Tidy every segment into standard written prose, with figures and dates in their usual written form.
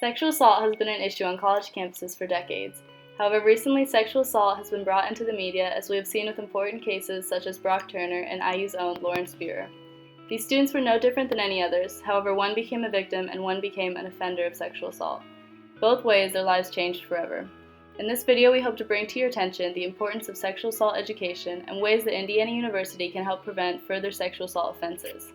Sexual assault has been an issue on college campuses for decades. However, recently sexual assault has been brought into the media, as we have seen with important cases such as Brock Turner and IU's own Lawrence Buehrer. These students were no different than any others. However, one became a victim and one became an offender of sexual assault. Both ways, their lives changed forever. In this video, we hope to bring to your attention the importance of sexual assault education and ways that Indiana University can help prevent further sexual assault offenses.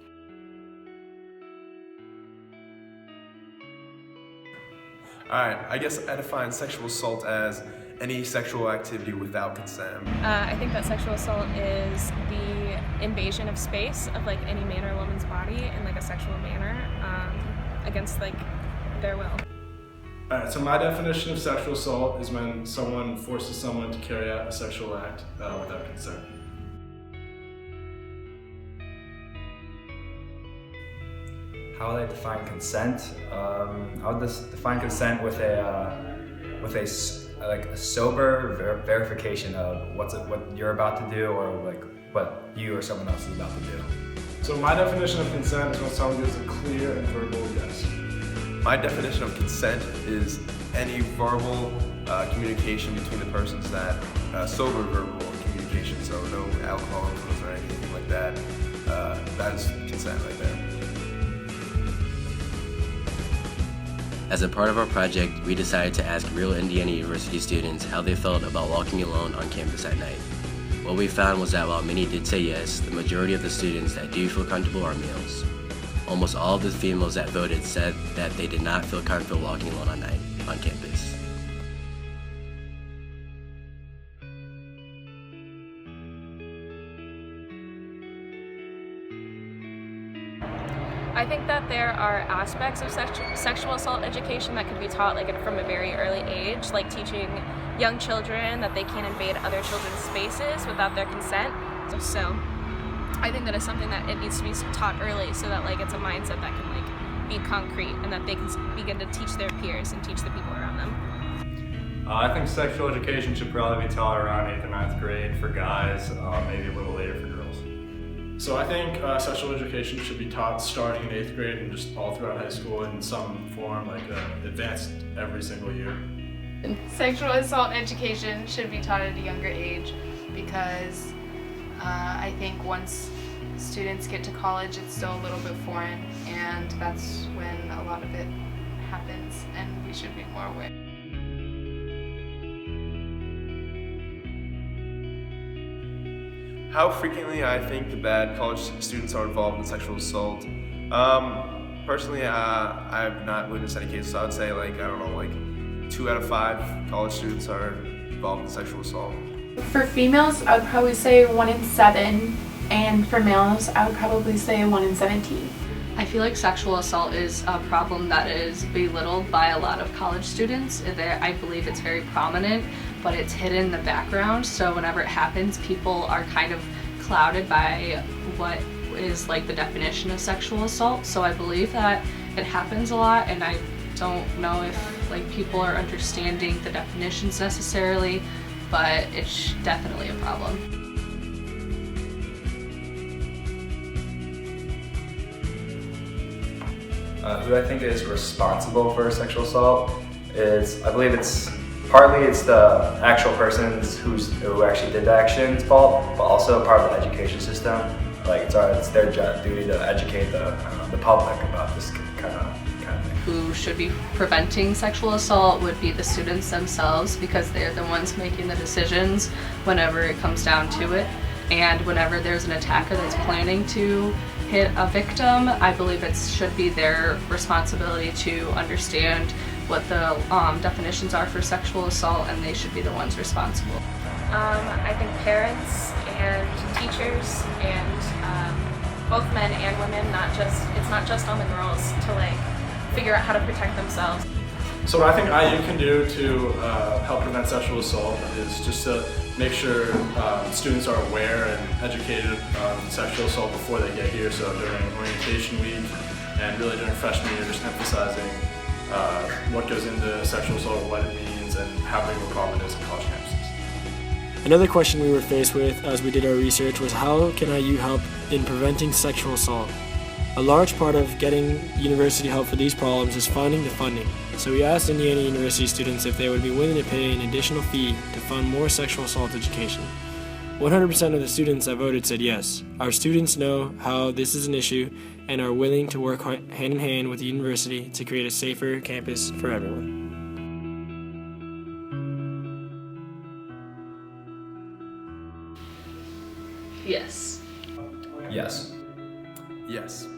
Alright, I guess I define sexual assault as any sexual activity without consent. I think that sexual assault is the invasion of space of any man or woman's body in a sexual manner against their will. Alright, so my definition of sexual assault is when someone forces someone to carry out a sexual act without consent. How would I define consent? I would define consent with a sober verification of what you're about to do, or what you or someone else is about to do. So my definition of consent is when someone gives a clear and verbal yes. My definition of consent is any verbal communication between the persons that sober verbal communication, so no alcohol influence or anything like that. That is consent right there. As a part of our project, we decided to ask real Indiana University students how they felt about walking alone on campus at night. What we found was that while many did say yes, the majority of the students that do feel comfortable are males. Almost all of the females that voted said that they did not feel comfortable walking alone at night on campus. I think that there are aspects of sexual assault education that can be taught from a very early age, like teaching young children that they can't invade other children's spaces without their consent. So I think that is something that it needs to be taught early, so that it's a mindset that can be concrete and that they can begin to teach their peers and teach the people around them. I think sexual education should probably be taught around 8th or 9th grade for guys, maybe a little later for girls. So I think sexual education should be taught starting in 8th grade and just all throughout high school in some form, advanced every single year. Sexual assault education should be taught at a younger age because I think once students get to college, it's still a little bit foreign, and that's when a lot of it happens, and we should be more aware. How frequently I think that college students are involved in sexual assault. Personally, I have not witnessed any cases, so I would say 2 out of 5 college students are involved in sexual assault. For females, I would probably say 1 in 7, and for males, I would probably say 1 in 17. I feel like sexual assault is a problem that is belittled by a lot of college students. I believe it's very prominent, but it's hidden in the background, so whenever it happens, people are kind of clouded by what is the definition of sexual assault. So I believe that it happens a lot, and I don't know if people are understanding the definitions necessarily, but it's definitely a problem. Who I think is responsible for sexual assault is, I believe partly it's the actual person who actually did the action's fault, but also part of the education system. It's their duty to educate the public about this kind of thing. Who should be preventing sexual assault would be the students themselves, because they're the ones making the decisions whenever it comes down to it. And whenever there's an attacker that's planning to hit a victim, I believe it should be their responsibility to understand what the definitions are for sexual assault, and they should be the ones responsible. I think parents and teachers and both men and women, it's not just on the girls to figure out how to protect themselves. So what I think IU can do to help prevent sexual assault is just to make sure students are aware and educated on sexual assault before they get here. So during orientation week and really during freshman year, just emphasizing what goes into sexual assault, what it means, and how big of a problem it is in college campuses. Another question we were faced with as we did our research was, how can IU help in preventing sexual assault? A large part of getting university help for these problems is finding the funding. So we asked Indiana University students if they would be willing to pay an additional fee to fund more sexual assault education. 100% of the students that voted said yes. Our students know how this is an issue and are willing to work hand in hand with the university to create a safer campus for everyone. Yes. Yes. Yes.